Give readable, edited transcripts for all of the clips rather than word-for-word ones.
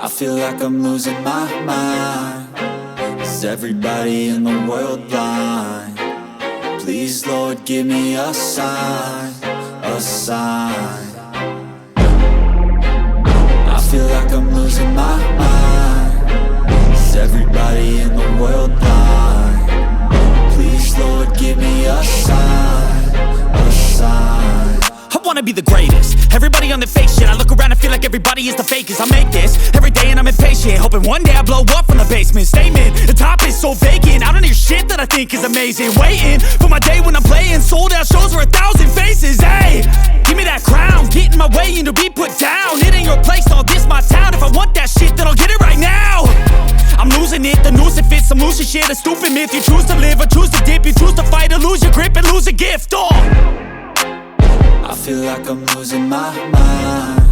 I feel like I'm losing my mind. Is everybody in the world blind? Please, Lord, give me a sign, a sign. I feel like I'm losing my mind. Is everybody in the world blind? Please, Lord, give me a sign, a sign. I wanna be the greatest. Everybody on the fake shit. I look around and feel like everybody is the fakest. I make this every day and I'm impatient, hoping one day I blow up from the basement. Statement, the top is so vacant. I don't hear shit that I think is amazing. Waiting for my day when I'm playing sold out shows for 1,000 faces. Hey, give me that crown, get in my way and to be put down. It ain't your place, all this my town. If I want that shit, then I'll get it right now. I'm losing it, the noose it fits. I'm losing shit, a stupid myth. You choose to live or choose to dip. You choose to fight or lose your grip and lose a gift. I feel like I'm losing my mind.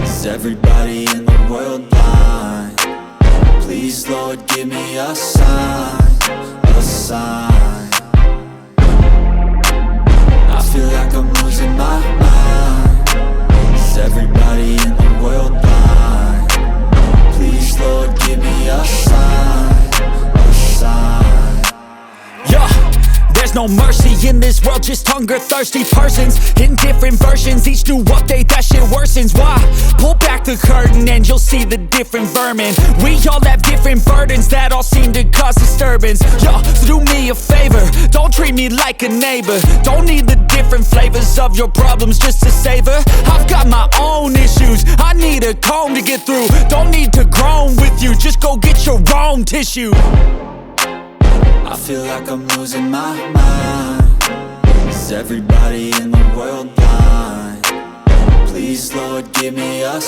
Is everybody in the world blind? Please, Lord, give me a sign, a sign. I feel like I'm losing my mind. Is everybody in the world blind? Please, Lord, give me a sign, a sign. Yeah. There's no mercy in this world, just hunger-thirsty persons in different versions. Each new update, that shit worsens. Why? Pull back the curtain and you'll see the different vermin. We all have different burdens that all seem to cause disturbance. Yo, so do me a favor, don't treat me like a neighbor. Don't need the different flavors of your problems just to savor. I've got my own issues, I need a comb to get through. Don't need to groan with you, just go get your own tissue. I feel like I'm losing my mind. Is everybody in the world blind? Please, Lord, give me a